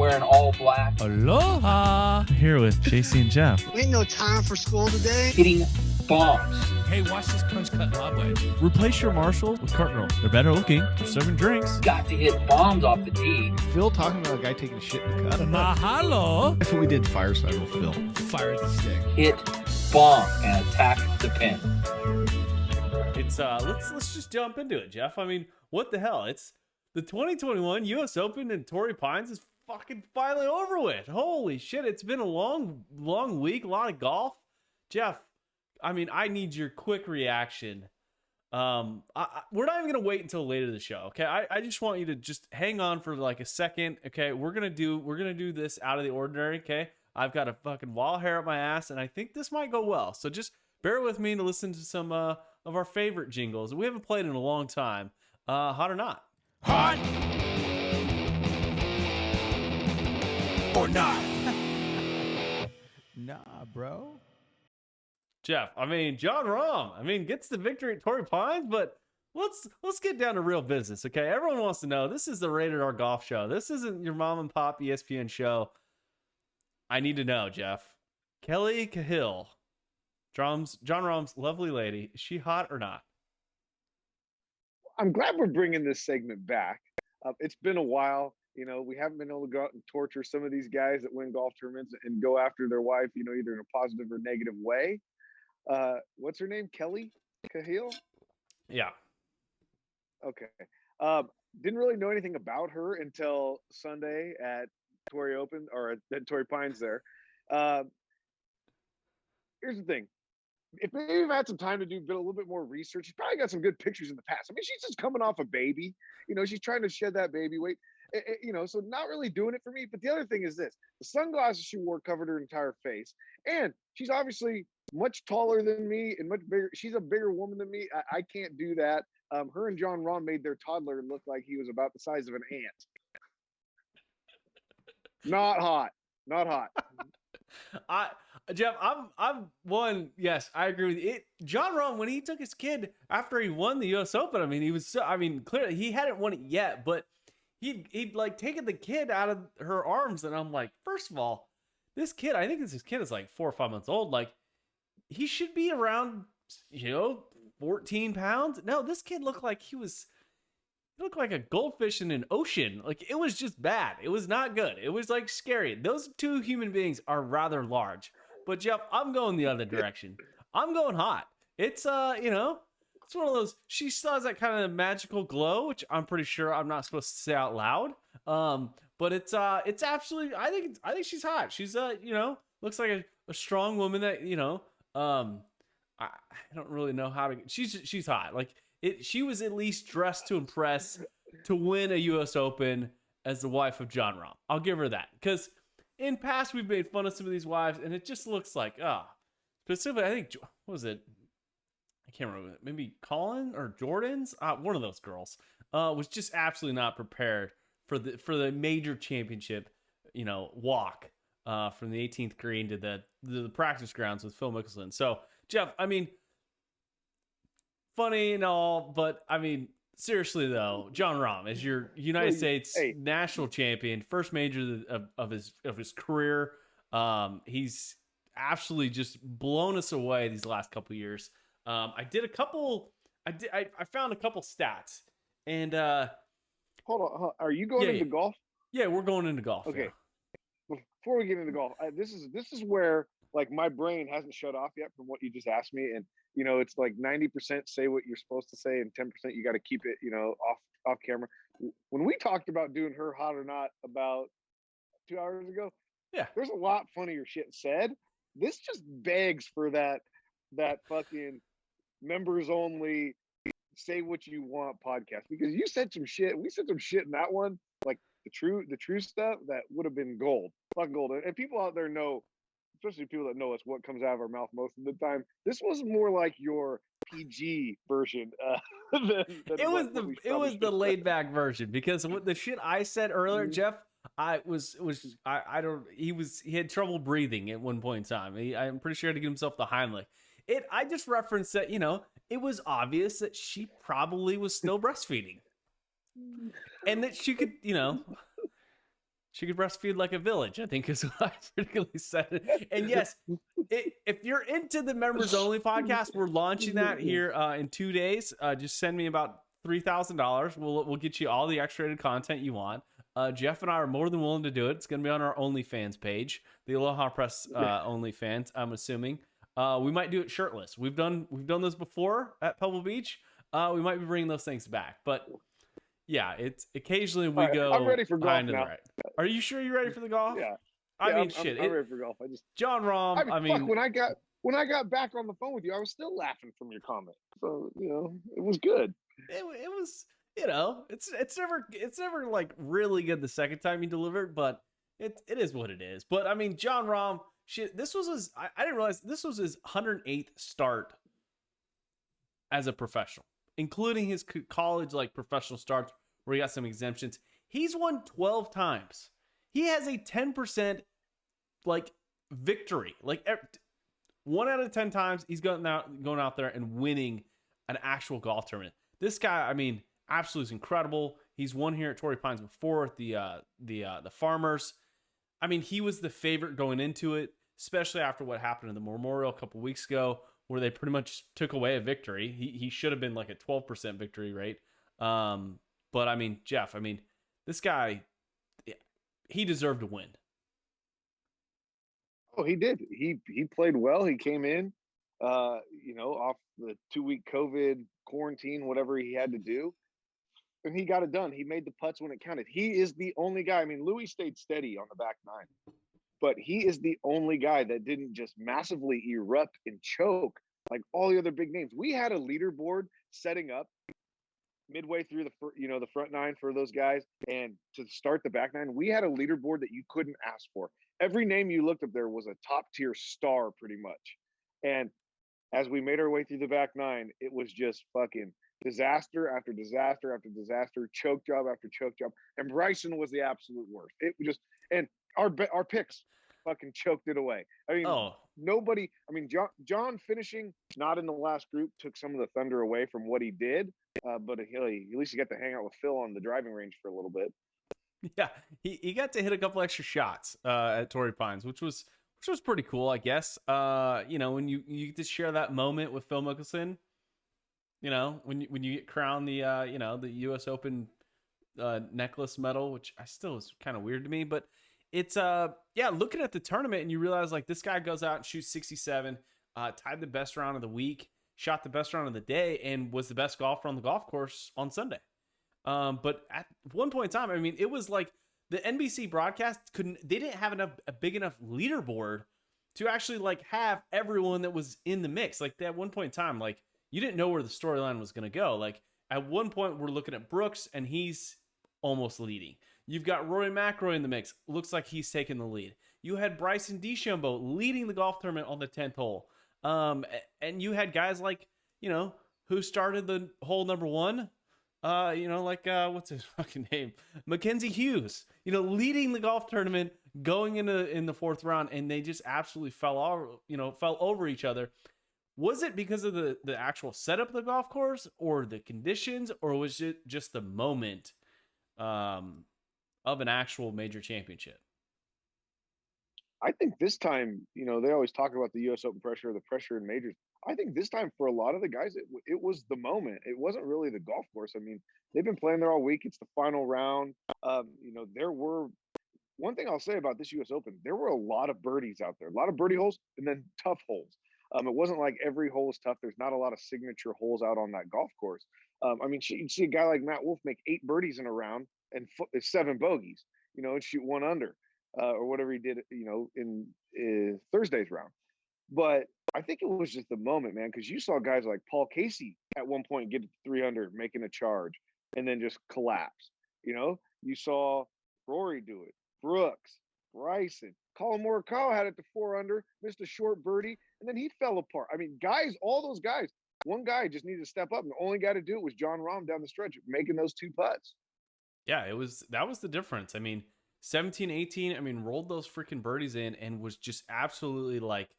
wearing all black. Aloha! Here with JC and Jeff. Ain't no time for school today. Hitting bombs. Hey, watch this punch cut lob wedge. Replace your Marshalls with cart girls. They're better looking. They're serving drinks. Got to hit bombs off the tee. Phil talking about a guy taking a shit in the cut. Mahalo! That's what we did fireside with Phil. Fire the stick. Hit bomb and attack the pin. It's let's just jump into it, Jeff. I mean, what the hell? It's the 2021 U.S. Open and Torrey Pines is fucking finally over with. Holy shit! It's been a long week, a lot of golf. Jeff, I mean, I need your quick reaction. We're not even gonna wait until later in the show, okay? I just want you to just hang on for like a second, okay? We're gonna do this out of the ordinary, okay? I've got a fucking wild hair up my ass, and I think this might go well. So just bear with me to listen to some of our favorite jingles we haven't played in a long time. Hot or not? Hot! Or not? Nah, bro. Jeff, I mean, Jon Rahm, gets the victory at Torrey Pines, but let's get down to real business, okay? Everyone wants to know, this is the Rated R Golf Show. This isn't your mom and pop ESPN show. I need to know, Jeff. Kelly Cahill, Jon Rahm's lovely lady, is she hot or not? I'm glad we're bringing this segment back. It's been a while. You know, we haven't been able to go out and torture some of these guys that win golf tournaments and go after their wife, you know, either in a positive or negative way. What's her name? Kelly Cahill? Yeah. Okay. Didn't really know anything about her until Sunday at Torrey Open or at Torrey Pines there. Here's the thing. If maybe you've had some time to do a little bit more research, she's probably got some good pictures in the past. I mean, she's just coming off a baby. You know, she's trying to shed that baby weight. You know, so not really doing it for me. But the other thing is this. The sunglasses she wore covered her entire face. And she's obviously much taller than me and much bigger. She's a bigger woman than me. I can't do that. Her and Jon Rahm made their toddler look like he was about the size of an ant. Not hot. Not hot. Jeff, I'm one. Yes, I agree with you. Jon Rahm, when he took his kid after he won the U.S. Open, I mean, he was so, I mean, clearly he hadn't won it yet, but he'd like taken the kid out of her arms, and I'm like, first of all, this kid, I think this kid is like 4 or 5 months old. Like, he should be around, 14 pounds. No, this kid looked like he looked like a goldfish in an ocean. Like, it was just bad. It was not good. It was like scary. Those two human beings are rather large. But Jeff, I'm going the other direction. I'm going hot. It's it's one of those. She still has that kind of magical glow, which I'm pretty sure I'm not supposed to say out loud. But it's absolutely. I think she's hot. She's looks like a strong woman that I don't really know how to. She's hot. Like she was at least dressed to impress to win a U.S. Open as the wife of Jon Rahm. I'll give her that because. In past, we've made fun of some of these wives, and it just looks like, specifically, I think, what was it? I can't remember. Maybe Colin or Jordan's? One of those girls was just absolutely not prepared for the major championship, walk from the 18th green to the practice grounds with Phil Mickelson. So, Jeff, I mean, funny and all, but I mean, seriously though, Jon Rahm is your United States national champion, first major of his career. He's absolutely just blown us away these last couple of years. I found a couple stats, and hold on. Are you going into golf? Yeah, we're going into golf. Okay. Yeah. Before we get into golf, this is where like my brain hasn't shut off yet from what you just asked me, and it's like 90% say what you're supposed to say, and 10% you got to keep it, off camera. When we talked about doing her hot or not about 2 hours ago, yeah, there's a lot funnier shit said. This just begs for that fucking members only say what you want podcast, because you said some shit. We said some shit in that one, like the true stuff that would have been gold, fucking gold. And people out there know, especially people that know us, what comes out of our mouth most of the time. This was more like your PG version. Than it was the laid back version, because what the shit I said earlier, Jeff, he had trouble breathing at one point in time. I'm pretty sure he had to give himself the Heimlich. I just referenced that, it was obvious that she probably was still breastfeeding, and that she could she could breastfeed like a village, I think is what I particularly said. And yes, if you're into the members only podcast, we're launching that here in 2 days. Just send me about $3,000. We'll get you all the X-rated content you want. Jeff and I are more than willing to do it. It's going to be on our OnlyFans page, the Aloha Press OnlyFans, I'm assuming. We might do it shirtless. We've done this before at Pebble Beach. We might be bringing those things back, but yeah, it's occasionally we go. I'm ready for golf now. now. Right. Are you sure you're ready for the golf? Yeah. I mean, I'm ready for golf. Jon Rahm. Fuck, when I got back on the phone with you, I was still laughing from your comment. So it was good. It was, it's never like really good the second time you deliver it, but it is what it is. But I mean, Jon Rahm, shit, this was his. I didn't realize this was his 108th start as a professional, including his college like professional starts where he got some exemptions. He's won 12 times. He has a 10% like victory. Like 1 out of 10 times he's going out there and winning an actual golf tournament. This guy, I mean, absolutely incredible. He's won here at Torrey Pines before at the Farmers. I mean, he was the favorite going into it, especially after what happened in the Memorial a couple weeks ago, where they pretty much took away a victory. He should have been like a 12% victory rate. But I mean, Jeff, this guy, he deserved to win. Oh, he did. He played well. He came in, off the 2-week COVID quarantine, whatever he had to do, and he got it done. He made the putts when it counted. He is the only guy. I mean, Louis stayed steady on the back nine, but he is the only guy that didn't just massively erupt and choke like all the other big names. We had a leaderboard setting up midway through the front nine for those guys, and to start the back nine, we had a leaderboard that you couldn't ask for. Every name you looked up there was a top tier star pretty much. And as we made our way through the back nine, it was just fucking disaster after disaster after disaster, choke job after choke job. And Bryson was the absolute worst. It was just, and our picks fucking choked it away. I mean, nobody, John finishing not in the last group took some of the thunder away from what he did. But at least he got to hang out with Phil on the driving range for a little bit. Yeah, he got to hit a couple extra shots at Torrey Pines, which was pretty cool, I guess. When you get to share that moment with Phil Mickelson, when you get crowned the U.S. Open necklace medal, which I still is kind of weird to me, but it's looking at the tournament and you realize like this guy goes out and shoots 67, tied the best round of the week, shot the best round of the day, and was the best golfer on the golf course on Sunday. But at one point in time, it was like the NBC broadcast they didn't have a big enough leaderboard to actually like have everyone that was in the mix. Like at one point in time, like you didn't know where the storyline was going to go. Like at one point we're looking at Brooks and he's almost leading. You've got Rory McIlroy in the mix. Looks like he's taking the lead. You had Bryson DeChambeau leading the golf tournament on the 10th hole. And you had guys like, who started the hole number one, what's his fucking name? Mackenzie Hughes, leading the golf tournament going in the fourth round, and they just absolutely fell over each other. Was it because of the actual setup of the golf course or the conditions, or was it just the moment of an actual major championship? I think this time, they always talk about the U.S. Open pressure, the pressure in majors. I think this time for a lot of the guys, it was the moment. It wasn't really the golf course. They've been playing there all week. It's the final round. There were, one thing I'll say about this U.S. Open, there were a lot of birdies out there, a lot of birdie holes and then tough holes. It wasn't like every hole is tough. There's not a lot of signature holes out on that golf course. You'd see a guy like Matt Wolff make 8 birdies in a round and 7 bogeys, and shoot 1 under. Or whatever he did, in Thursday's round. But I think it was just the moment, man, because you saw guys like Paul Casey at one point get to 300, making a charge, and then just collapse. You saw Rory do it, Brooks, Bryson, Colin Morikawa had it to 4 under, missed a short birdie, and then he fell apart. Guys, all those guys, one guy just needed to step up, and the only guy to do it was Jon Rahm down the stretch, making those 2 putts. Yeah, that was the difference. 17, 18, rolled those freaking birdies in and was just absolutely like,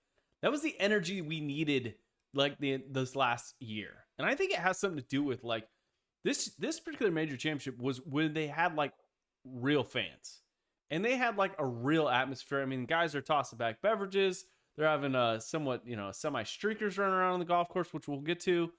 that was the energy we needed like this last year. And I think it has something to do with like this particular major championship was when they had like real fans. and they had like a real atmosphere. I mean, guys are tossing back beverages. They're having a somewhat, semi streakers running around on the golf course, which we'll get to.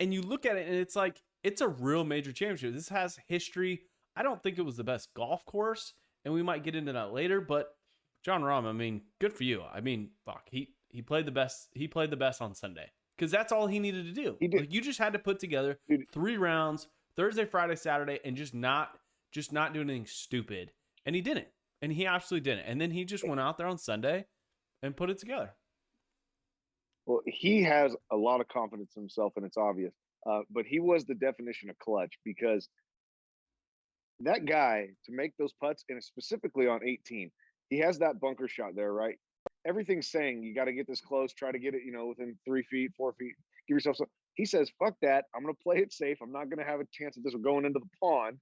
And you look at it and it's like, it's a real major championship. This has history. I don't think it was the best golf course, and we might get into that later, but Jon Rahm, I mean, good for you. I mean, fuck, he played the best. He played the best on Sunday because that's all he needed to do. He did. Like, you just had to put together 3 rounds, Thursday, Friday, Saturday, and just not do anything stupid. And he didn't. And he absolutely didn't. And then he just went out there on Sunday and put it together. Well, he has a lot of confidence in himself, and it's obvious. But he was the definition of clutch, because that guy, to make those putts, and specifically on 18, he has that bunker shot there, right? Everything's saying you got to get this close, try to get it, within 3 feet, 4 feet, give yourself some. He says, fuck that. I'm going to play it safe. I'm not going to have a chance of this going into the pond.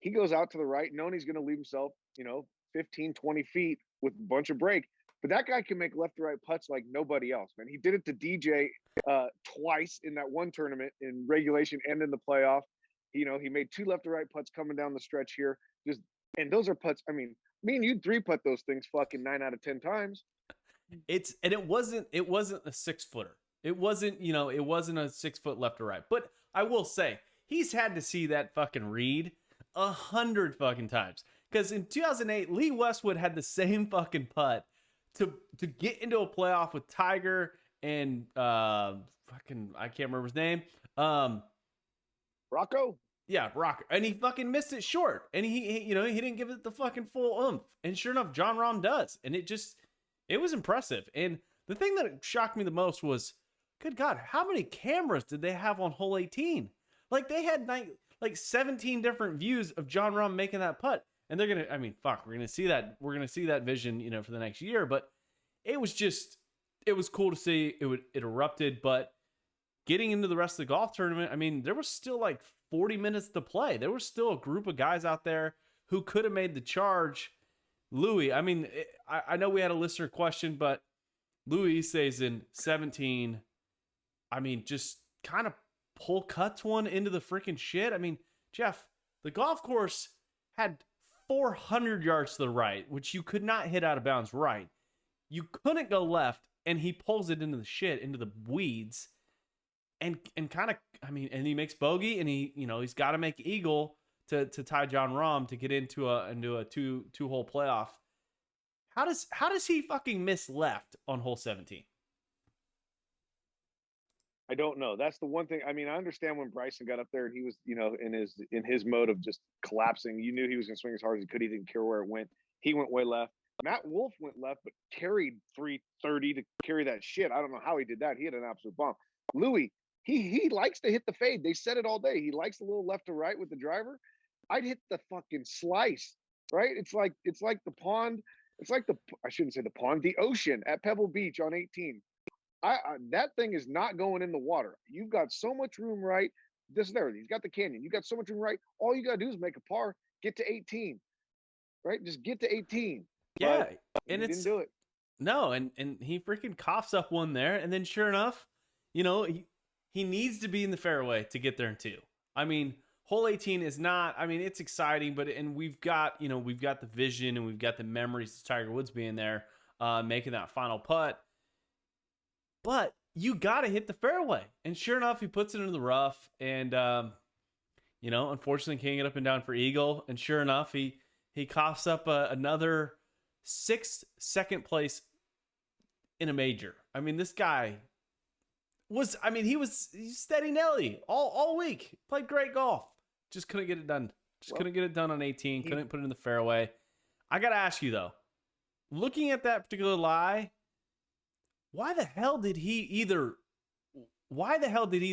He goes out to the right, knowing he's going to leave himself, 15, 20 feet with a bunch of break. But that guy can make left to right putts like nobody else, man. He did it to DJ twice in that one tournament in regulation and in the playoff. He made 2 left to right putts coming down the stretch here. And those are putts. I mean, me and you 3-putt those things fucking 9 out of 10 times. It wasn't a 6-footer. It wasn't a 6-foot left or right. But I will say, he's had to see that fucking read 100 fucking times. Because in 2008, Lee Westwood had the same fucking putt to get into a playoff with Tiger and I can't remember his name. Rocco? Yeah, Rocco. And he fucking missed it short. And he didn't give it the fucking full oomph. And sure enough, Jon Rahm does. And it was impressive. And the thing that shocked me the most was, good God, how many cameras did they have on hole 18? Like, they had 17 different views of Jon Rahm making that putt. And they're going to, we're going to see that. We're going to see that vision, for the next year. But it was cool to see. It erupted. But getting into the rest of the golf tournament, there was still like 40 minutes to play. There was still a group of guys out there who could have made the charge. Louis, I know we had a listener question, but Louis says in 17, just kind of pull cuts one into the freaking shit. Jeff, the golf course had 400 yards to the right, which you could not hit out of bounds right. You couldn't go left, and he pulls it into the shit, into the weeds, and kind of, and he makes bogey, and he's got to make eagle to tie Jon Rahm to get into a two-hole playoff. How does he fucking miss left on hole 17? I don't know. That's the one thing. I understand when Bryson got up there and he was, in his mode of just collapsing. You knew he was going to swing as hard as he could. He didn't care where it went. He went way left. Matt Wolff went left, but carried 330 to carry that shit. I don't know how he did that. He had an absolute bomb. Louis, he likes to hit the fade. They said it all day. He likes a little left to right with the driver. I'd hit the fucking slice, right? It's like the pond. It's like I shouldn't say the pond, the ocean at Pebble Beach on 18. That thing is not going in the water. You've got so much room right. He's got the canyon. You got so much room right. All you got to do is make a par, get to 18, right? Just get to 18. Yeah. But and he didn't do it. No. And he freaking coughs up one there. And then sure enough, he needs to be in the fairway to get there in 2. Hole 18 is not, it's exciting, and we've got the vision and we've got the memories of Tiger Woods being there, making that final putt. But you got to hit the fairway. And sure enough, he puts it into the rough. And, unfortunately can't get up and down for eagle. And sure enough, he coughs up another 6th second place in a major. This guy was, he's steady Nelly all week. Played great golf. Just couldn't get it done. Couldn't get it done on 18. Couldn't put it in the fairway. I got to ask you, though, looking at that particular lie, why the hell did he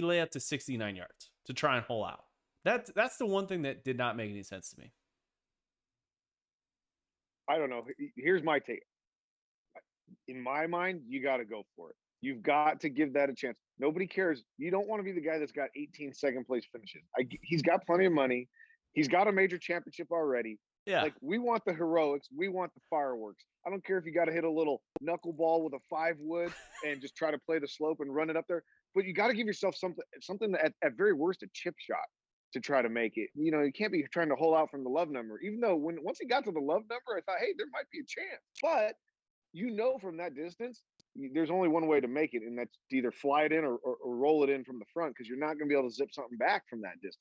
lay up to 69 yards to try and hole out? That's the one thing that did not make any sense to me. I don't know. Here's my take. In my mind, you got to go for it. You've got to give that a chance. Nobody cares. You don't want to be the guy that's got 18 second place finishes. He's got plenty of money. He's got a major championship already. Yeah. Like, we want the heroics. We want the fireworks. I don't care if you got to hit a little knuckleball with a 5-wood and just try to play the slope and run it up there. But you got to give yourself something at very worst, a chip shot. to try to make it. You know, you can't be trying to hold out from the love number. Even though once he got to the love number, I thought, hey, there might be a chance. But you know, from that distance, there's only one way to make it, and that's to either fly it in or roll it in from the front, because you're not going to be able to zip something back from that distance.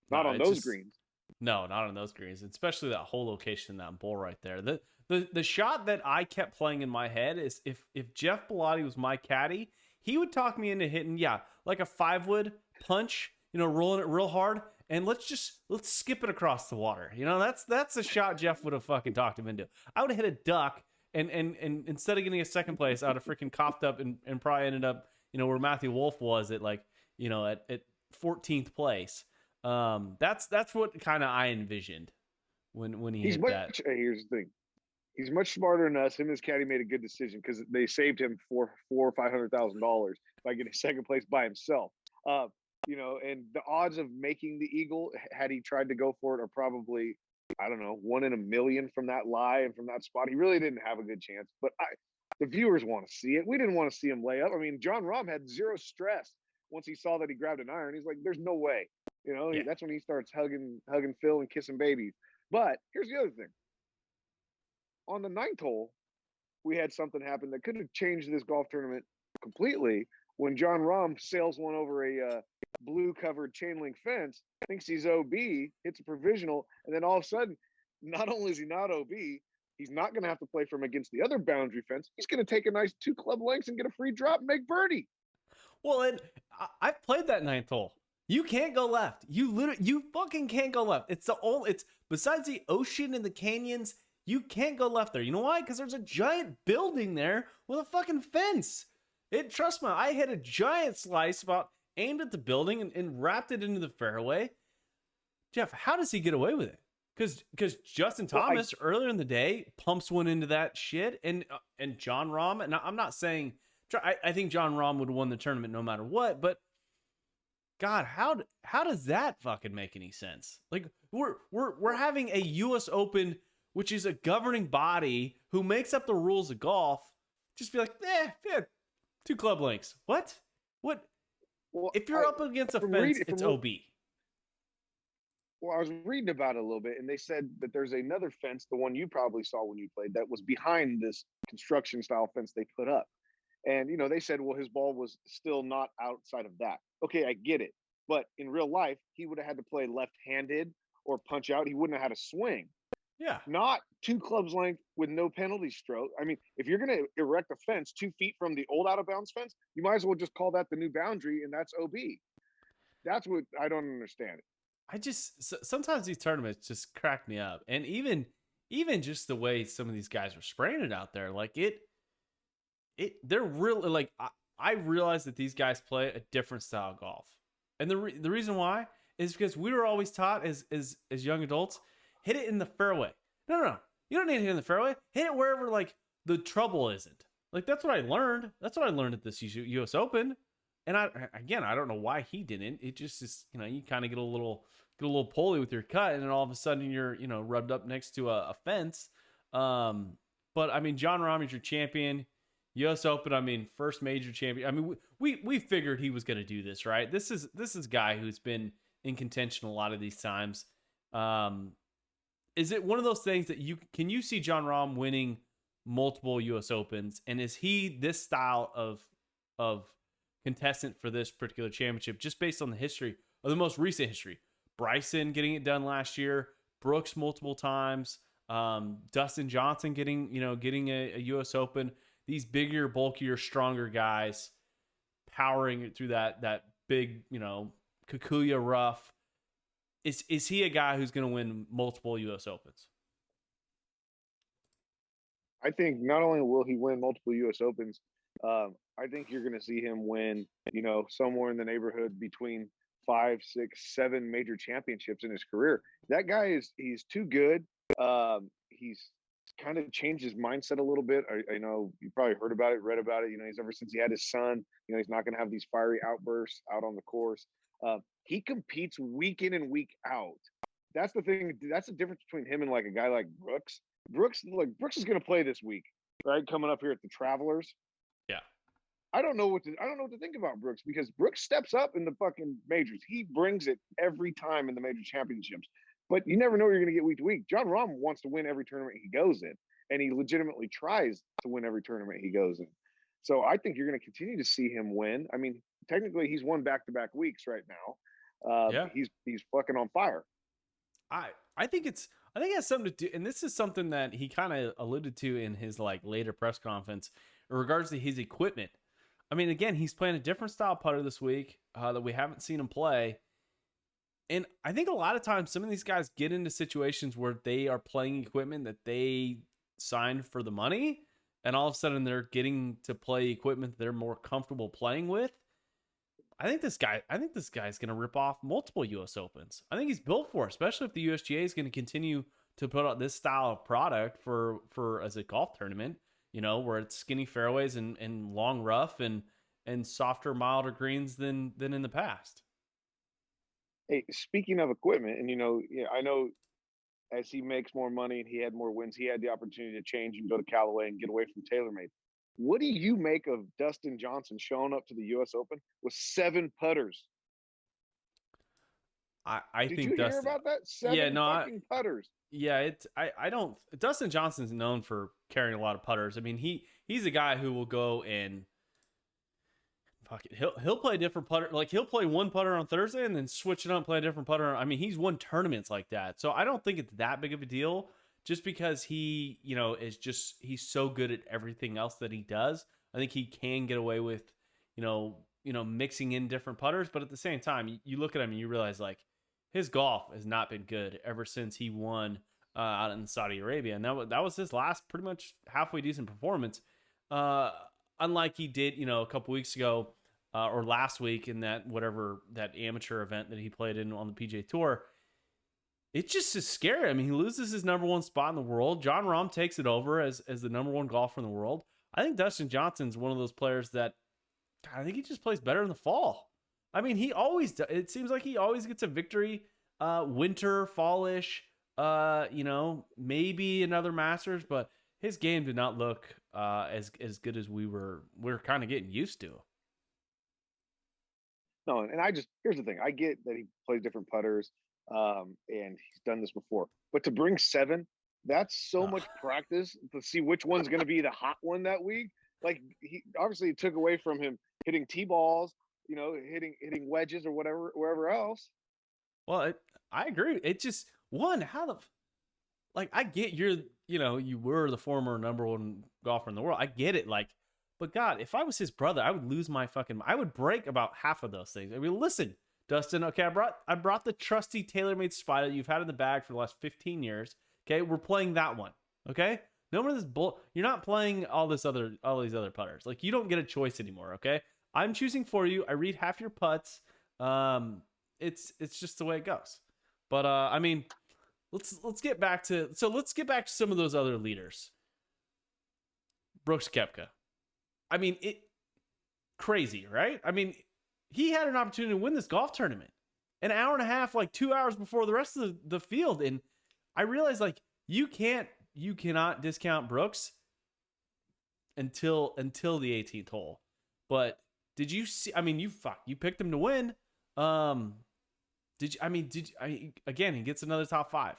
Not on those greens. No, not on those greens, especially that whole location in that bowl right there. The shot that I kept playing in my head is if Jeff Bellotti was my caddy, he would talk me into hitting, like a 5-wood punch, rolling it real hard, and let's skip it across the water. That's the shot Jeff would have fucking talked him into. I would have hit a duck, and instead of getting a second place, I would have freaking coughed up and probably ended up, where Matthew Wolf was at at 14th place. That's what kind of I envisioned when he hit that. Here's the thing. He's much smarter than us. Him and his caddy made a good decision, because they saved him $400,000 or $500,000 by getting second place by himself. And the odds of making the eagle, had he tried to go for it, are probably, I don't know, 1 in a million from that lie and from that spot. He really didn't have a good chance. But the viewers want to see it. We didn't want to see him lay up. I mean, Jon Rahm had zero stress once he saw that he grabbed an iron. He's like, "There's no way." That's when he starts hugging Phil and kissing babies. But here's the other thing. On the 9th hole, we had something happen that could have changed this golf tournament completely, when Jon Rahm sails one over a blue-covered chain link fence, thinks he's OB, hits a provisional, and then all of a sudden, not only is he not OB, he's not going to have to play from against the other boundary fence. He's going to take a nice 2 club lengths and get a free drop and make birdie. Well, and I've played that 9th hole. You can't go left. You fucking can't go left. It's besides the ocean and the canyons, you can't go left there. You know why? Because there's a giant building there with a fucking fence. Trust me, I hit a giant slice aimed at the building and wrapped it into the fairway. Jeff, how does he get away with it? Because Justin Thomas earlier in the day pumps one into that shit, and Jon Rahm, and I'm not saying I think Jon Rahm would have won the tournament no matter what, but God, how does that fucking make any sense? Like we're having a U.S. Open, which is a governing body who makes up the rules of golf, just be like, 2 club lengths. What? Well, if you're up against a fence, it's OB. Well, I was reading about it a little bit, and they said that there's another fence, the one you probably saw when you played, that was behind this construction style fence they put up. And, they said, well, his ball was still not outside of that. Okay, I get it. But in real life, he would have had to play left-handed or punch out. He wouldn't have had a swing. Yeah. Not 2 clubs length with no penalty stroke. I mean, if you're going to erect a fence 2 feet from the old out-of-bounds fence, you might as well just call that the new boundary, and that's OB. That's what I don't understand. Sometimes these tournaments just crack me up. And even just the way some of these guys are spraying it out there, like they're really, like, I realize that these guys play a different style of golf. And the reason why is because we were always taught as young adults, hit it in the fairway. No. You don't need to hit it in the fairway. Hit it wherever, like, the trouble isn't. Like, that's what I learned. That's what I learned at this U.S. Open. And I don't know why he didn't. It just is, you kind of get a little pulley with your cut, and then all of a sudden you're, rubbed up next to a fence. But I mean, Jon Rahm is your champion. U.S. Open, I mean, first major champion. I mean, we figured he was going to do this, right? This is a guy who's been in contention a lot of these times. Is it one of those things that can you see Jon Rahm winning multiple U.S. Opens, and is he this style of contestant for this particular championship, just based on the history, or the most recent history? Bryson getting it done last year, Brooks multiple times, Dustin Johnson getting a U.S. Open. These bigger, bulkier, stronger guys powering it through that big, Kikuya rough. Is he a guy who's going to win multiple U.S. Opens? I think not only will he win multiple U.S. Opens, I think you're going to see him win, somewhere in the neighborhood between 5, 6, 7 major championships in his career. That guy he's too good. He's kind of changed his mindset a little bit. I know you probably heard about it, read about it. He's ever since he had his son, he's not going to have these fiery outbursts out on the course. He competes week in and week out. That's the thing. That's the difference between him and like a guy like Brooks. Brooks is going to play this week, right? Coming up here at the Travelers. Yeah. I don't know what to think about Brooks, because Brooks steps up in the fucking majors. He brings it every time in the major championships. But you never know what you're going to get week to week. Jon Rahm wants to win every tournament he goes in, and he legitimately tries to win every tournament he goes in. So I think you're going to continue to see him win. I mean, technically, he's won back-to-back weeks right now. Yeah. He's fucking on fire. I think it has something to do, and this is something that he kind of alluded to in his like later press conference in regards to his equipment. I mean, again, he's playing a different style putter this week that we haven't seen him play. And I think a lot of times some of these guys get into situations where they are playing equipment that they signed for the money, and all of a sudden they're getting to play equipment they're more comfortable playing with. I think this guy's going to rip off multiple U.S. Opens. I think he's built for it, especially if the USGA is going to continue to put out this style of product for as a golf tournament, you know, where it's skinny fairways and long rough and softer, milder greens than in the past. Hey, speaking of equipment, and I know as he makes more money and he had more wins, he had the opportunity to change and go to Callaway and get away from TaylorMade. What do you make of Dustin Johnson showing up to the U.S. Open with 7 putters? I Did think you Dustin, hear about that? 7 fucking putters. Yeah, I don't. Dustin Johnson's known for carrying a lot of putters. I mean, he's a guy who will go and fuck it. He'll play a different putter. Like he'll play one putter on Thursday and then switch it up and play a different putter. I mean, he's won tournaments like that. So I don't think it's that big of a deal. Just because he, he's so good at everything else that he does. I think he can get away with, mixing in different putters. But at the same time, you look at him and you realize like his golf has not been good ever since he won out in Saudi Arabia, and that was his last pretty much halfway decent performance. Unlike he did, a couple weeks ago or last week in that amateur event that he played in on the PGA Tour. It's just as scary. I mean, he loses his number one spot in the world. Jon Rahm takes it over as the number one golfer in the world. I think Dustin Johnson's one of those players that I think he just plays better in the fall. I mean, he always does. It seems like he always gets a victory, winter, fallish, maybe another Masters, but his game did not look as good as we're kind of getting used to. No, and here's the thing. I get that he plays different putters. And he's done this before, but to bring 7, that's so much practice to see which one's going to be the hot one that week. Like he obviously took away from him hitting tee balls, hitting wedges or wherever else. Well, I agree. It just I get you were the former number one golfer in the world. I get it. But God, if I was his brother, I would lose I would break about half of those things. I mean, listen, Dustin, okay, I brought the trusty TaylorMade Spider you've had in the bag for the last 15 years. Okay, we're playing that one. Okay, no more of this you're not playing all these other putters. Like you don't get a choice anymore. Okay, I'm choosing for you. I read half your putts. It's just the way it goes. But I mean, let's get back to some of those other leaders. Brooks Koepka. I mean, crazy, right? I mean, he had an opportunity to win this golf tournament an hour and a half, like 2 hours before the rest of the field. And I realized like you cannot discount Brooks until the 18th hole. But did you see, I mean, you picked him to win. Again, he gets another top 5.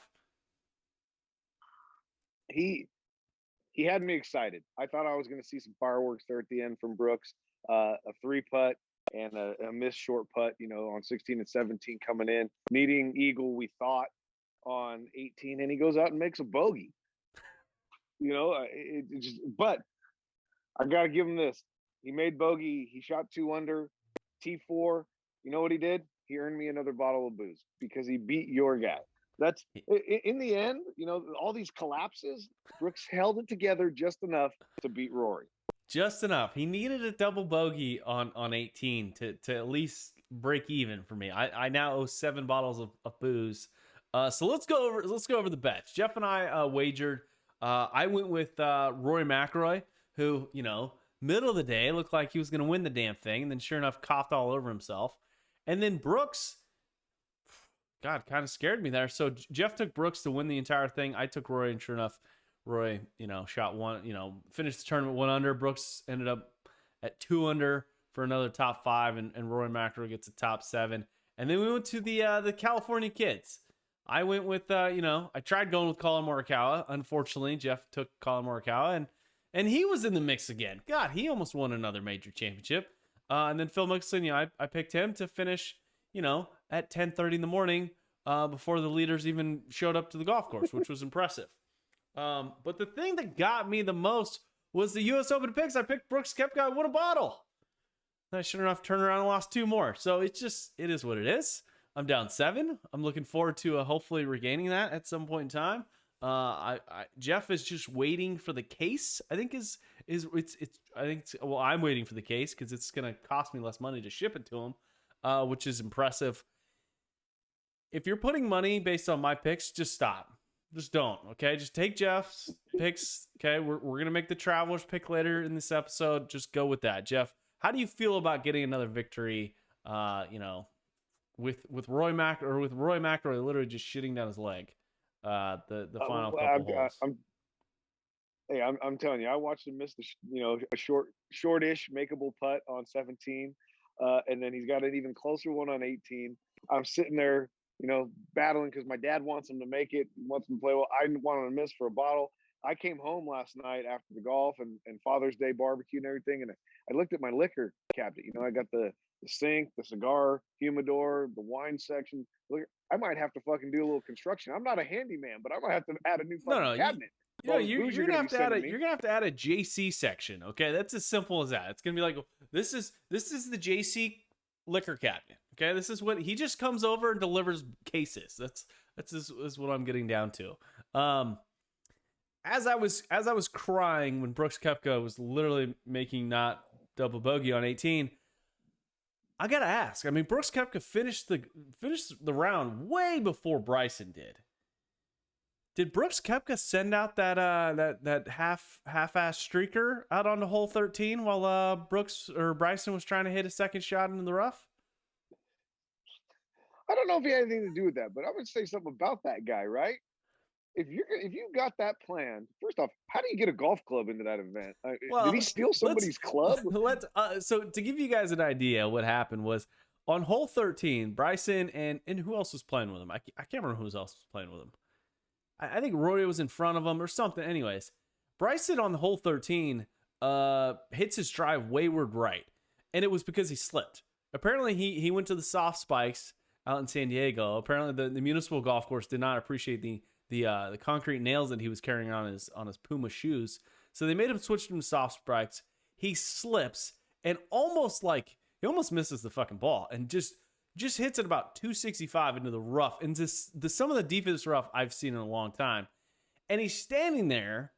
He had me excited. I thought I was going to see some fireworks there at the end from Brooks, a 3-putt. And a missed short putt, on 16 and 17 coming in, needing eagle, we thought, on 18, and he goes out and makes a bogey. But I got to give him this. He made bogey. He shot 2 under, T4. You know what he did? He earned me another bottle of booze because he beat your guy. That's in the end, all these collapses, Brooks held it together just enough to beat Rory. Just enough. He needed a double bogey on 18 to at least break even for me. I now owe 7 bottles of booze. So let's go over the bets. Jeff and I wagered. I went with Rory McIlroy, who middle of the day looked like he was going to win the damn thing, and then sure enough coughed all over himself. And then Brooks, God, kind of scared me there. So Jeff took Brooks to win the entire thing. I took Rory, and sure enough, Roy, shot one, finished the tournament 1 under. Brooks ended up at 2 under for another top 5, and Roy McIlroy gets a top 7. And then we went to the California kids. I went with I tried going with Colin Morikawa. Unfortunately, Jeff took Colin Morikawa, and he was in the mix again. God, he almost won another major championship. And then Phil Mickelson, I picked him to finish, at 10:30 in the morning before the leaders even showed up to the golf course, which was impressive. But the thing that got me the most was the U.S. Open picks. I picked Brooks Koepka. I won a bottle. I sure enough turned around and lost 2 more. So it is what it is. I'm down 7. I'm looking forward to hopefully regaining that at some point in time. Jeff is just waiting for the case. I think I'm waiting for the case because it's gonna cost me less money to ship it to him, which is impressive. If you're putting money based on my picks, just stop. Just don't. Okay, just take Jeff's picks. Okay, we're gonna make the Travelers pick later in this episode. Just go with that, Jeff. How do you feel about getting another victory? With Roy McIlroy literally just shitting down his leg. The final couple holes. I'm telling you, I watched him miss a shortish makeable putt on 17, and then he's got an even closer one on 18. I'm sitting there, battling because my dad wants him to make it, wants him to play well. I want him to miss for a bottle. I came home last night after the golf and Father's Day barbecue and everything, and I looked at my liquor cabinet. I got the sink, the cigar humidor, the wine section. Look, I might have to fucking do a little construction. I'm not a handyman, but I might have to add a new fucking cabinet. You're gonna have to add a JC section. Okay, that's as simple as that. It's gonna be like, this is the JC liquor cabinet. Okay, this is what he just comes over and delivers cases. That's what I'm getting down to. As I was crying when Brooks Koepka was literally making not double bogey on 18, I gotta ask. I mean, Brooks Koepka finished the round way before Bryson did. Did Brooks Koepka send out that half-ass streaker out onto hole 13 while Bryson was trying to hit a second shot into the rough? I don't know if he had anything to do with that, but I would say something about that guy, right? If you got that planned, first off, how do you get a golf club into that event? Did he steal somebody's club? So to give you guys an idea, what happened was on hole 13, Bryson and who else was playing with him? I can't remember who else was playing with him. I think Rory was in front of him or something. Anyways, Bryson on the hole 13 hits his drive wayward right, and it was because he slipped. Apparently, he went to the soft spikes out in San Diego. Apparently, the municipal golf course did not appreciate the concrete nails that he was carrying on his Puma shoes. So they made him switch to soft spikes. He slips and almost misses the fucking ball and just hits it about 265 into the rough, into some of the deepest rough I've seen in a long time. And he's standing there,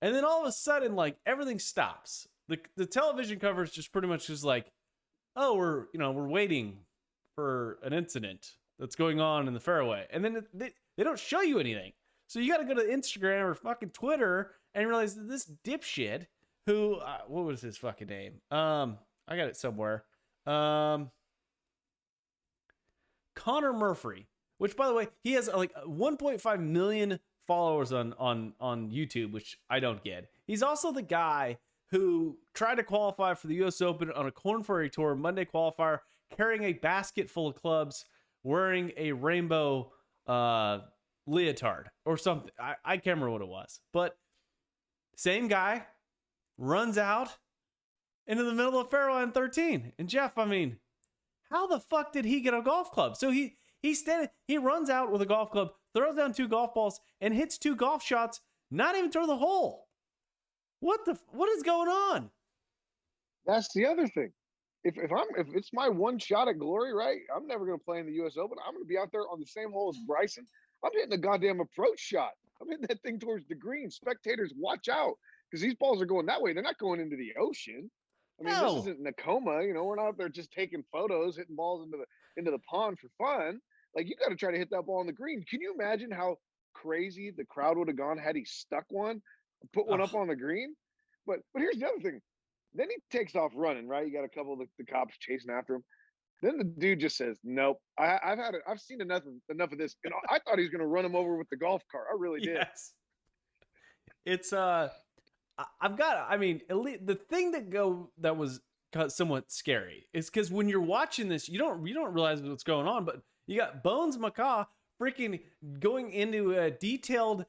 and then all of a sudden, like, everything stops. The television coverage just pretty much is like, oh, we're waiting for an incident that's going on in the fairway. And then they don't show you anything. So you got to go to Instagram or fucking Twitter and realize that this dipshit who, what was his fucking name? I got it somewhere. Connor Murphy, which, by the way, he has like 1.5 million followers on YouTube, which I don't get. He's also the guy who tried to qualify for the U.S. Open on a Corn Ferry Tour Monday qualifier, carrying a basket full of clubs, wearing a rainbow leotard or something. I can't remember what it was, but same guy runs out into the middle of fairway on 13. And Jeff, I mean, how the fuck did he get a golf club? So he runs out with a golf club, throws down 2 golf balls, and hits 2 golf shots, not even toward the hole. What is going on? That's the other thing. If it's my one shot at glory, right? I'm never going to play in the U.S. Open. I'm going to be out there on the same hole as Bryson. I'm hitting a goddamn approach shot. I'm hitting that thing towards the green. Spectators, watch out, because these balls are going that way. They're not going into the ocean. I mean, This isn't Nakoma. We're not out there just taking photos, hitting balls into the pond for fun. Like, you got to try to hit that ball on the green. Can you imagine how crazy the crowd would have gone had he stuck one, put one up on the green? But here's the other thing. Then he takes off running, right? You got a couple of the cops chasing after him. Then the dude just says, "Nope, I've seen enough of this." And I thought he was going to run him over with the golf cart. I really did. Yes. It's I've got. I mean, at least the thing that was somewhat scary is because when you're watching this, you don't realize what's going on, but you got Bones Macaw freaking going into a detailed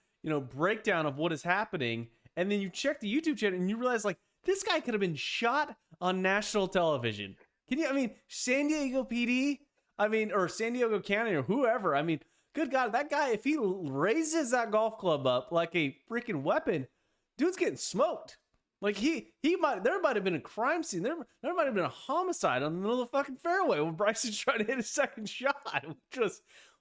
breakdown of what is happening, and then you check the YouTube channel and you realize like this guy could have been shot on national television. Can you? I mean, San Diego PD. I mean, or San Diego County or whoever. I mean, good God, that guy, if he raises that golf club up like a freaking weapon, dude's getting smoked. Like there might have been a crime scene. There might have been a homicide on the middle of the fucking fairway when Bryson's trying to hit his second shot, which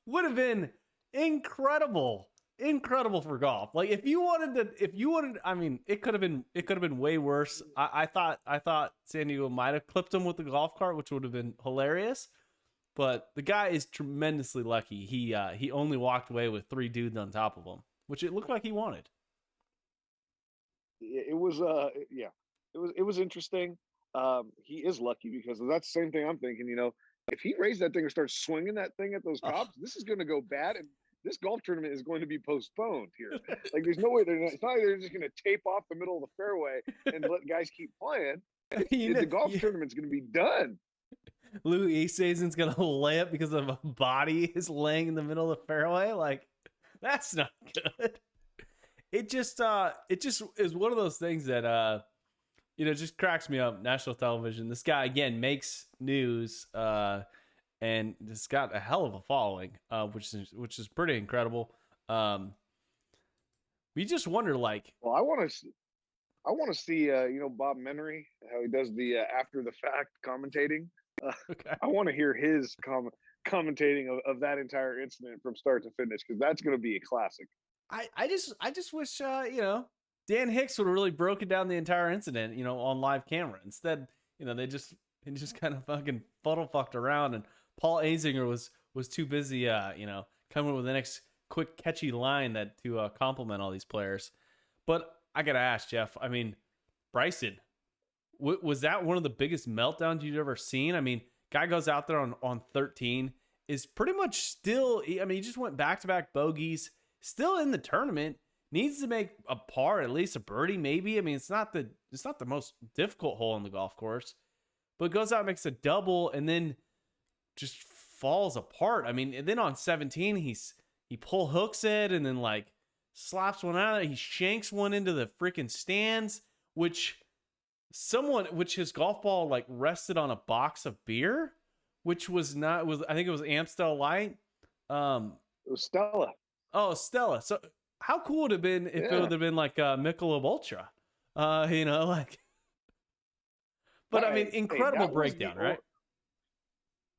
would have been incredible for golf. Like if you wanted, I mean, it could have been way worse. I thought San Diego might have clipped him with the golf cart, which would have been hilarious. But the guy is tremendously lucky. He only walked away with 3 dudes on top of him, which it looked like he wanted. It was it was interesting. He is lucky because that's the same thing I'm thinking. If he raised that thing or starts swinging that thing at those cops, this is going to go bad, and this golf tournament is going to be postponed here. Like, there's no way it's not like they're just going to tape off the middle of the fairway and let guys keep playing. The golf tournament's going to be done. Louis Oosthuizen's going to lay up because of a body is laying in the middle of the fairway. Like, that's not good. It just is one of those things that just cracks me up. National television. This guy again makes news, and it's got a hell of a following, which is pretty incredible. We just wonder, like, well, I want to see Bob Menery, how he does the after the fact commentating. Okay. I want to hear his commentating of that entire incident from start to finish, because that's going to be a classic. I just wish Dan Hicks would have really broken down the entire incident on live camera. Instead, they just kind of fucking fucked around, and Paul Azinger was too busy coming up with the next quick catchy line to compliment all these players. But I gotta ask, Jeff, I mean, Bryson, was that one of the biggest meltdowns you've ever seen? I mean, guy goes out there on 13, is pretty much still, I mean, he just went back-to-back bogeys, still in the tournament, needs to make a par, at least a birdie, maybe. I mean, it's not the most difficult hole on the golf course, but goes out, makes a double, and then just falls apart. I mean, and then on 17, he pull hooks it, and then like slaps one out. He shanks one into the freaking stands, which his golf ball like rested on a box of beer, which I think it was Amstel Light. It was Stella. Oh, Stella. So how cool would it have been if it would have been like Michelob Ultra? Like. But I mean, incredible breakdown, right?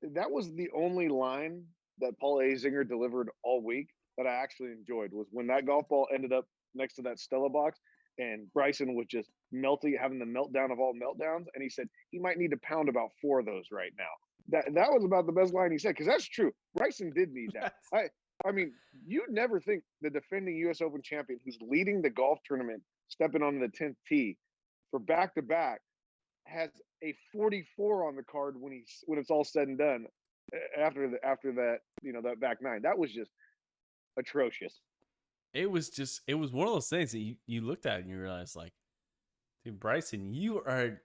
That was the only line that Paul Azinger delivered all week that I actually enjoyed, was when that golf ball ended up next to that Stella box and Bryson was just having the meltdown of all meltdowns. And he said he might need to pound about 4 of those right now. That was about the best line he said, because that's true. Bryson did need that. I mean, you'd never think the defending U.S. Open champion who's leading the golf tournament, stepping on the 10th tee for back-to-back, has a 44 on the card when it's all said and done after that, that back 9. That was just atrocious. It was one of those things that you looked at and you realized, like, dude, Bryson, you are,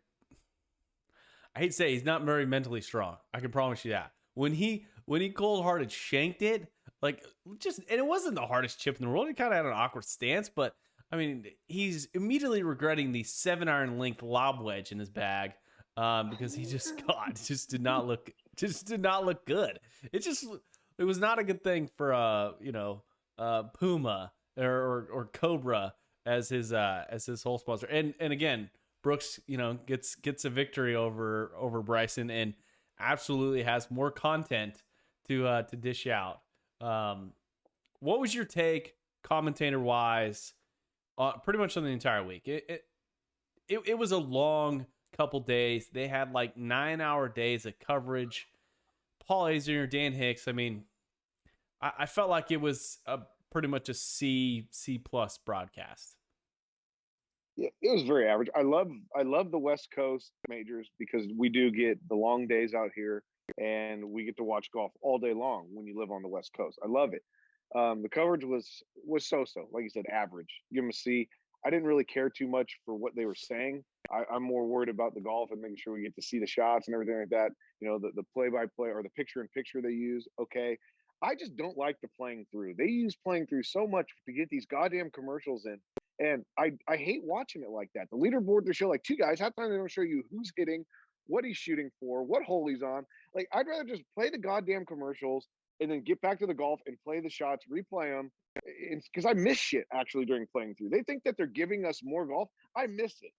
I hate to say he's not very mentally strong. I can promise you that. When he cold-hearted shanked it, like, and it wasn't the hardest chip in the world. He kind of had an awkward stance, but I mean, he's immediately regretting the 7-iron length lob wedge in his bag, because he just did not look good. It was not a good thing for Puma or Cobra as his whole sponsor. And again, Brooks, gets a victory over Bryson and absolutely has more content to dish out. What was your take, commentator wise, pretty much on the entire week? It was a long couple days. They had like 9-hour days of coverage. Paul Azinger, Dan Hicks. I mean, I felt like it was pretty much a C+ broadcast. Yeah, it was very average. I love the West Coast majors because we do get the long days out here and we get to watch golf all day long when you live on the West Coast. I love it. The coverage was so-so, like you said, average. Give them a C. I didn't really care too much for what they were saying. I'm more worried about the golf and making sure we get to see the shots and everything like that. You know, the play by play or the picture in picture they use. Okay. I just don't like the playing through. They use playing through so much to get these goddamn commercials in. And I hate watching it like that. The leaderboard, they show like two guys. Half the time they don't show you who's hitting, what he's shooting for, what hole he's on. Like, I'd rather just play the goddamn commercials and then get back to the golf and play the shots, replay them. It's because I miss shit actually during playing through. They think that they're giving us more golf. I miss it.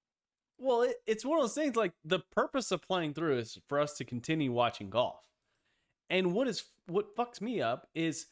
Well, it's one of those things, like, the purpose of playing through is for us to continue watching golf. And what fucks me up is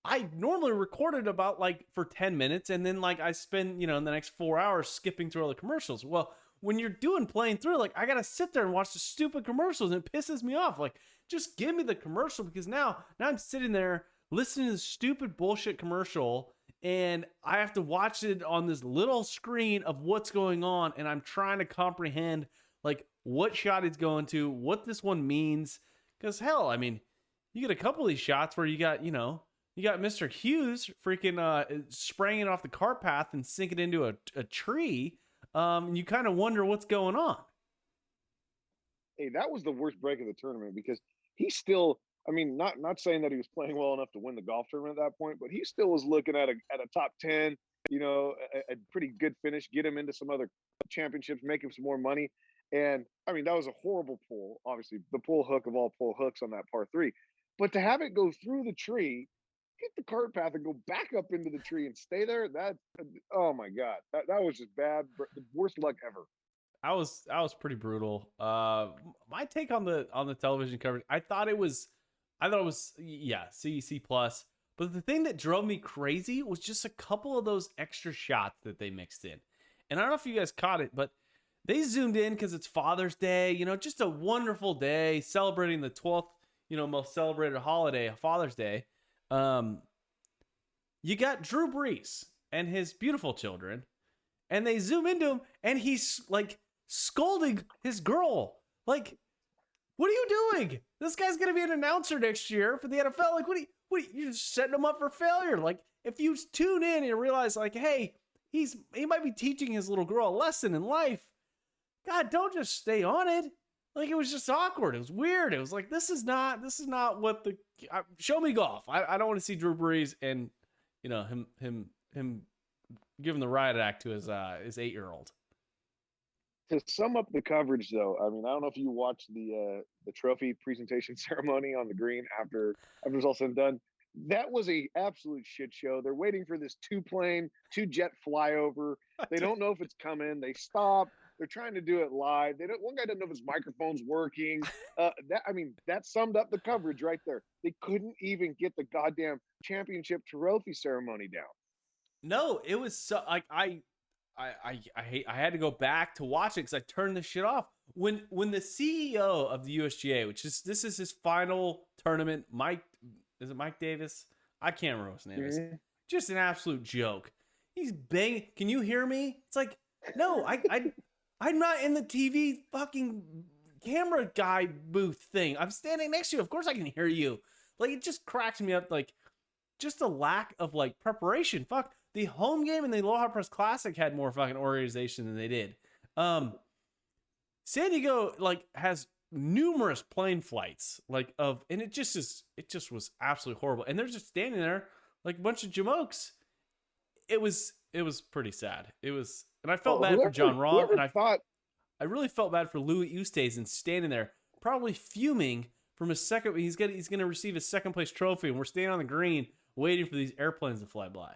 I normally record it about like for 10 minutes and then like I spend, the next 4 hours skipping through all the commercials. Well, when you're doing playing through, like, I got to sit there and watch the stupid commercials and it pisses me off. Like, just give me the commercial, because now I'm sitting there listening to the stupid bullshit commercial and I have to watch it on this little screen of what's going on. And I'm trying to comprehend like what shot it's going to, what this one means. Because hell, I mean, you get a couple of these shots where you got Mr. Hughes freaking spraying it off the cart path and sinking into a tree. And you kind of wonder what's going on. Hey, that was the worst break of the tournament because he still, I mean, not saying that he was playing well enough to win the golf tournament at that point, but he still was looking at a top 10, a pretty good finish, get him into some other championships, make him some more money. And I mean, that was a horrible pull, obviously the pull hook of all pull hooks on that par 3. But to have it go through the tree, hit the cart path and go back up into the tree and stay there, oh my God, that was just bad. The worst luck ever. I was pretty brutal. My take on the television coverage, I thought it was C plus. But the thing that drove me crazy was just a couple of those extra shots that they mixed in. And I don't know if you guys caught it, but they zoomed in because it's Father's Day, just a wonderful day celebrating the 12th, most celebrated holiday, Father's Day. You got Drew Brees and his beautiful children, and they zoom into him, and he's like scolding his girl. Like, what are you doing? This guy's gonna be an announcer next year for the NFL. Like, what you're just setting him up for failure. Like, if you tune in and you realize, like, hey, he might be teaching his little girl a lesson in life. God, don't just stay on it. Like, it was just awkward. It was weird. It was like, this is not what show me golf. I don't want to see Drew Brees and, him giving the riot act to his 8-year-old. To sum up the coverage, though, I mean, I don't know if you watched the trophy presentation ceremony on the green after it was all said and done. That was a absolute shit show. They're waiting for this 2-jet flyover. They don't know if it's coming. They stop. They're trying to do it live. One guy doesn't know if his microphone's working. That summed up the coverage right there. They couldn't even get the goddamn championship trophy ceremony down. No, it was so like I had to go back to watch it because I turned this shit off. When the CEO of the USGA, this is his final tournament, Mike Davis? I can't remember what his name is. Just an absolute joke. He's banging. Can you hear me? It's like, no, I'm not in the TV fucking camera guy booth thing. I'm standing next to you. Of course I can hear you. Like, it just cracks me up. Like, just a lack of like preparation. Fuck, the home game and the Aloha Press Classic had more fucking organization than they did. San Diego like has numerous plane flights and it just was absolutely horrible. And they're just standing there like a bunch of jamokes. It was pretty sad. And I felt bad for Jon Rahm, and I really felt bad for Louis Oosthuizen standing there, probably fuming from his second. He's gonna receive his second place trophy, and we're standing on the green waiting for these airplanes to fly by.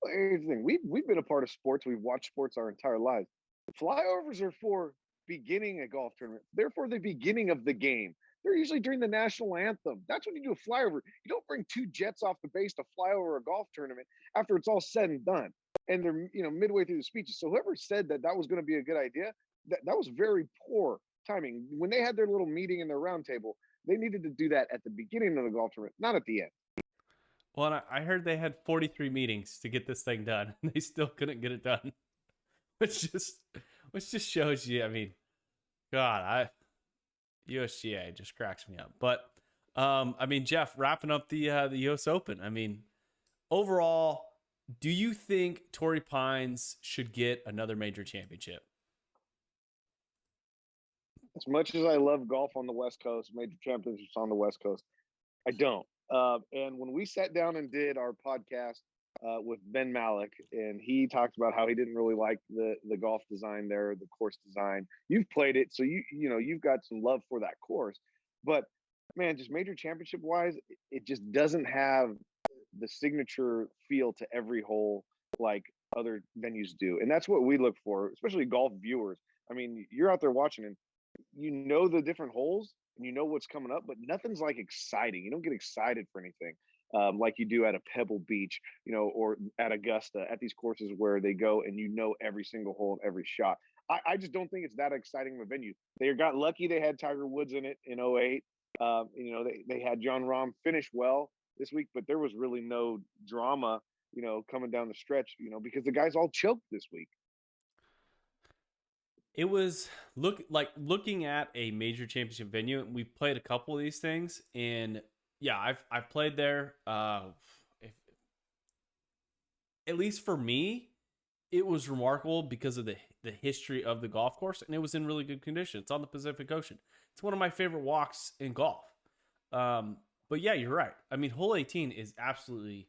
Well, here's the thing: we've been a part of sports. We've watched sports our entire lives. Flyovers are for beginning a golf tournament. They're for the beginning of the game. They're usually during the national anthem. That's when you do a flyover. You don't bring 2 jets off the base to fly over a golf tournament after it's all said and done. And they're midway through the speeches. So whoever said that was going to be a good idea, that was very poor timing. When they had their little meeting in their round table, they needed to do that at the beginning of the golf tournament, not at the end. Well, and I heard they had 43 meetings to get this thing done, and they still couldn't get it done, which just shows you. I mean, God, USGA just cracks me up. But I mean, Jeff, wrapping up the U.S. Open. I mean, overall, Do you think Torrey Pines should get another major championship? As much as I love golf on the West Coast, major championships on the West Coast, I don't. And when we sat down and did our podcast with Ben Malik, and he talked about how he didn't really like the golf design there, the course design. You've played it, so you've got some love for that course. But man, just major championship wise, it just doesn't have the signature feel to every hole like other venues do, and that's what we look for, especially golf viewers. I mean, you're out there watching, and you know the different holes and you know what's coming up, but nothing's like exciting. You don't get excited for anything like you do at a Pebble Beach, or at Augusta, at these courses where they go and you know every single hole and every shot. I just don't think it's that exciting of a venue. They got lucky they had Tiger Woods in it in '08. They had Jon Rahm finish well this week, but there was really no drama, coming down the stretch, because the guys all choked this week. It was looking at a major championship venue, and we've played a couple of these things, and yeah, I've played there. At least for me, it was remarkable because of the history of the golf course, and it was in really good condition. It's on the Pacific Ocean. It's one of my favorite walks in golf. But yeah, you're right. I mean, hole 18 is absolutely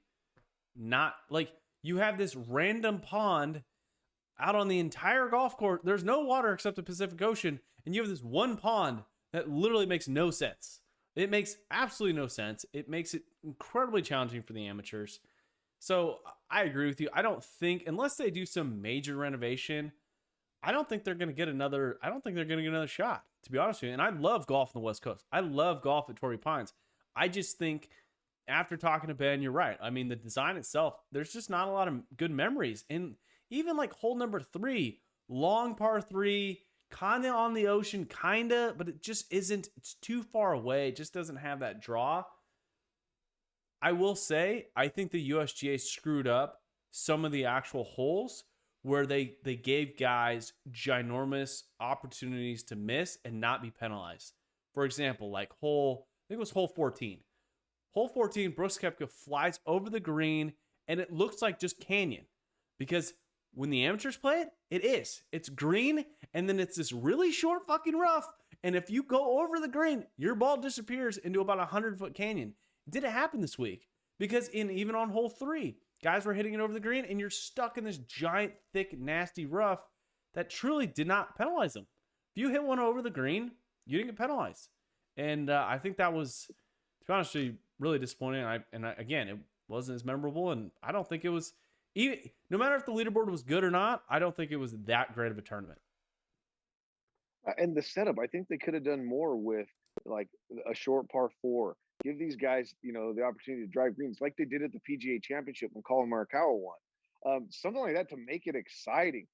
not like you have this random pond out on the entire golf course. There's no water except the Pacific Ocean, and you have this one pond that literally makes no sense. It makes absolutely no sense. It makes it incredibly challenging for the amateurs. So I agree with you. I don't think, unless they do some major renovation, I don't think they're going to get another. I don't think they're going to get another shot, to be honest with you. And I love golf on the West Coast. I love golf at Torrey Pines. I just think after talking to Ben, you're right. I mean, the design itself, there's just not a lot of good memories. And even like hole number 3, long par 3, kind of on the ocean, kind of, but it just isn't. It's too far away. It just doesn't have that draw. I will say, I think the USGA screwed up some of the actual holes where they gave guys ginormous opportunities to miss and not be penalized. For example, like I think it was hole 14. Hole 14, Brooks Koepka flies over the green, and it looks like just canyon. Because when the amateurs play it, it is. It's green, and then it's this really short fucking rough, and if you go over the green, your ball disappears into about a 100-foot canyon. It didn't happen this week. Because even on hole 3, guys were hitting it over the green, and you're stuck in this giant, thick, nasty rough that truly did not penalize them. If you hit one over the green, you didn't get penalized. And I think that was, to be honest with you, really disappointing. Again, it wasn't as memorable, and I don't think it was, even no matter if the leaderboard was good or not, I don't think it was that great of a tournament. And the setup, I think they could have done more with like a short par 4. Give these guys, the opportunity to drive greens like they did at the PGA Championship when Colin Morikawa won. Something like that to make it exciting.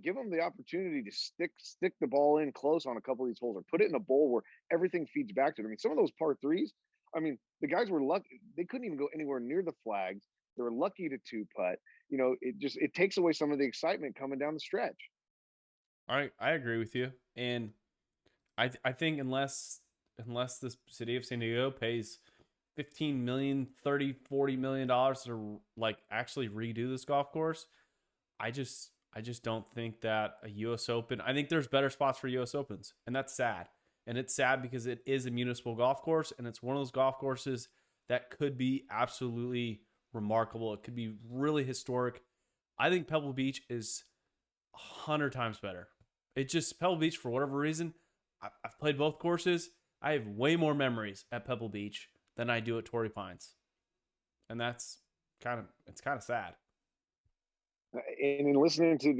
Give them the opportunity to stick the ball in close on a couple of these holes, or put it in a bowl where everything feeds back to it. I mean, some of those par 3s, I mean, the guys were lucky. They couldn't even go anywhere near the flags. They were lucky to 2-putt. It takes away some of the excitement coming down the stretch. All right, I agree with you. And I think unless the city of San Diego pays $15 million, $30, $40 million to like actually redo this golf course, I just don't think that a U.S. Open. I think there's better spots for U.S. Opens, and that's sad. And it's sad because it is a municipal golf course, and it's one of those golf courses that could be absolutely remarkable. It could be really historic. I think Pebble Beach is 100 times better. Pebble Beach, for whatever reason, I've played both courses. I have way more memories at Pebble Beach than I do at Torrey Pines. And it's kind of sad. And in listening to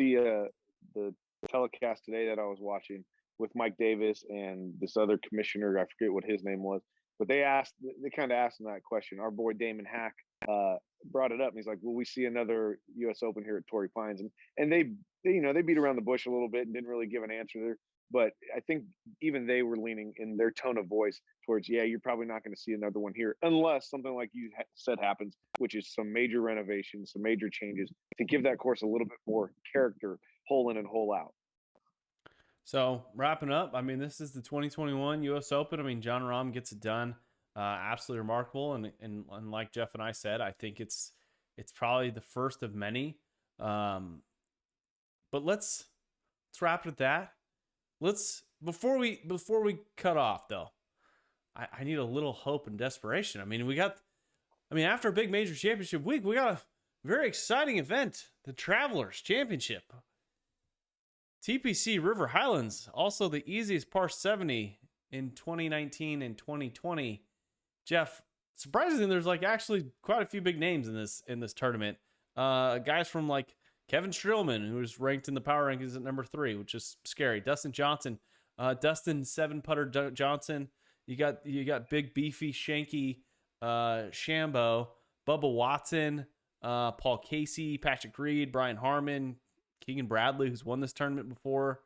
the telecast today that I was watching with Mike Davis and this other commissioner, I forget what his name was, but they kind of asked him that question. Our boy Damon Hack brought it up, and he's like, "Will we see another U.S. Open here at Torrey Pines?" And they beat around the bush a little bit and didn't really give an answer there. But I think even they were leaning in their tone of voice towards, yeah, you're probably not going to see another one here unless something like you said happens, which is some major renovations, some major changes to give that course a little bit more character, hole in and hole out. So wrapping up, I mean, this is the 2021 U.S. Open. I mean, Jon Rahm gets it done. Absolutely remarkable. And like Jeff and I said, I think it's It's probably the first of many. But let's wrap with that. Before we cut off though, I need a little hope and desperation. I mean, after a big major championship week, we got a very exciting event, the Travelers Championship. TPC River Highlands, also the easiest par 70 in 2019 and 2020. Jeff, surprisingly, there's like actually quite a few big names in this tournament. Guys from like Kevin Streelman, who was ranked in the power rankings at number 3, which is scary. Dustin Johnson, Dustin 7-putter Johnson. You got big beefy Shanky Shambo, Bubba Watson, Paul Casey, Patrick Reed, Brian Harmon, Keegan Bradley, who's won this tournament before.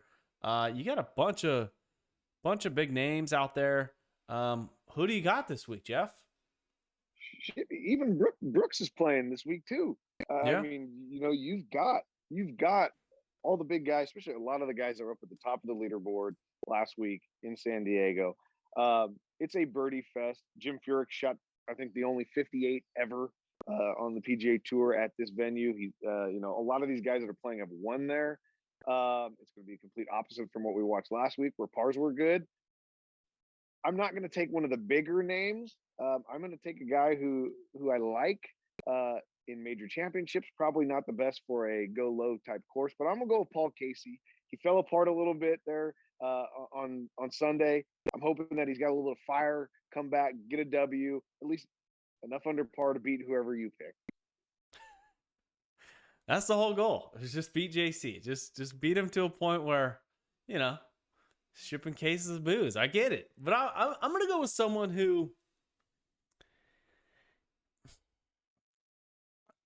You got a bunch of big names out there. Who do you got this week, Jeff? Shit, even Brooks is playing this week too. Yeah. I mean, you've got all the big guys, especially a lot of the guys that were up at the top of the leaderboard last week in San Diego. It's a birdie fest. Jim Furyk shot, I think, the only 58 ever on the PGA Tour at this venue. A lot of these guys that are playing have won there. It's going to be a complete opposite from what we watched last week, where pars were good. I'm not going to take one of the bigger names. I'm going to take a guy who I like in major championships. Probably not the best for a go low type course, but I'm going to go with Paul Casey. He fell apart a little bit there on Sunday. I'm hoping that he's got a little fire, come back, get a W, at least enough under par to beat whoever you pick. That's the whole goal. It's just beat JC. Just beat him to a point where, shipping cases of booze. I get it. But I'm going to go with someone who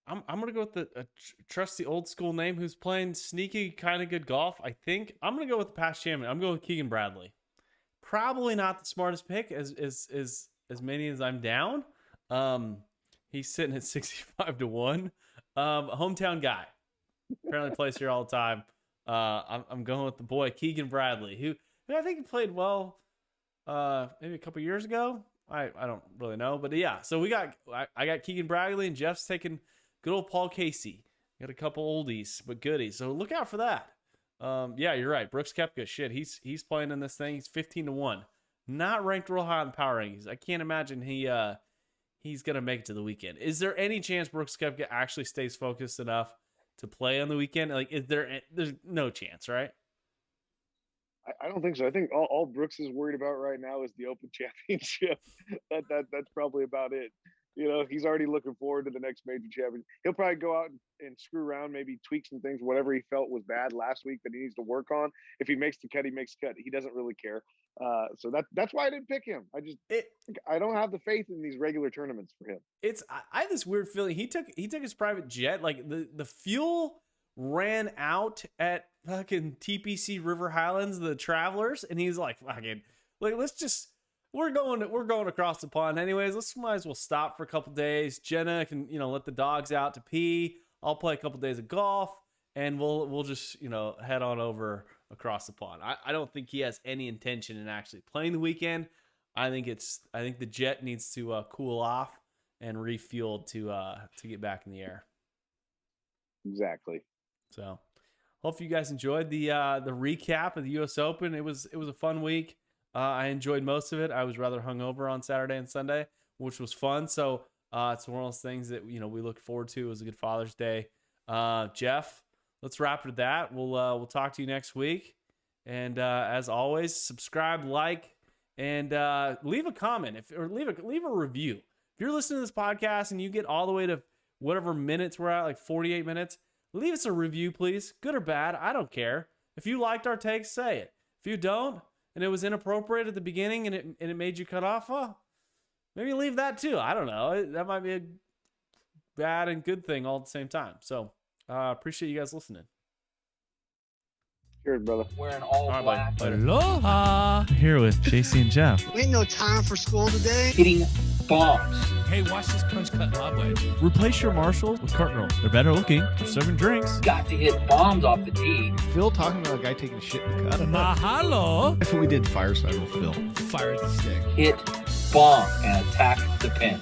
I'm going to go with a trusty old school name who's playing sneaky kind of good golf. I think I'm going to go with the past champion. I'm going with Keegan Bradley. Probably not the smartest pick as many as I'm down. He's sitting at 65-1. Hometown guy. Apparently plays here all the time. I'm going with the boy Keegan Bradley, who I think he played well maybe a couple years ago. I don't really know, but yeah. So I got Keegan Bradley, and Jeff's taking good old Paul Casey. Got a couple oldies but goodies, so look out for that. Yeah, you're right. Brooks Koepka, shit, he's playing in this thing. He's 15-1, not ranked real high in the power rankings. I can't imagine he's gonna make it to the weekend. Is there any chance Brooks Koepka actually stays focused enough to play on the weekend? Like, there's no chance, right? I don't think so. I think all Brooks is worried about right now is the Open Championship. That's probably about it. He's already looking forward to the next major championship. He'll probably go out and screw around, maybe tweak some things, whatever he felt was bad last week that he needs to work on. If he makes the cut, he makes the cut. He doesn't really care. So that's why I didn't pick him. I don't have the faith in these regular tournaments for him. I have this weird feeling he took his private jet. Like the fuel ran out at fucking TPC River Highlands, the Travelers, and he's like, fucking, like, we're going across the pond anyways. Might as well stop for a couple days. Jenna can, let the dogs out to pee. I'll play a couple days of golf, and we'll just, head on over across the pond. I don't think he has any intention in actually playing the weekend. I think the jet needs to cool off and refuel to get back in the air. Exactly. So, hope you guys enjoyed the recap of the U.S. Open. It was a fun week. I enjoyed most of it. I was rather hungover on Saturday and Sunday, which was fun. So it's one of those things that we look forward to. It was a good Father's Day. Jeff, let's wrap it at that. We'll talk to you next week. And as always, subscribe, like, and leave a comment or leave a review. If you're listening to this podcast and you get all the way to whatever minutes we're at, like 48 minutes, leave us a review, please. Good or bad, I don't care. If you liked our takes, say it. If you don't, and it was inappropriate at the beginning and it made you cut off, well, maybe leave that too. I don't know. That might be a bad and good thing all at the same time. So appreciate you guys listening. Cheers, brother. Wearing all All black. right, Aloha! Here with JC and Jeff. We ain't no time for school today. Hitting bombs. Hey, watch this punch cut my way. Replace your Marshalls with Cart Girls. They're better looking. They're serving drinks. Got to hit bombs off the tee. Phil talking about a guy taking shit in the cut. Mahalo! That's what we did fireside with Phil. Fire the stick. Hit bomb and attack the pin.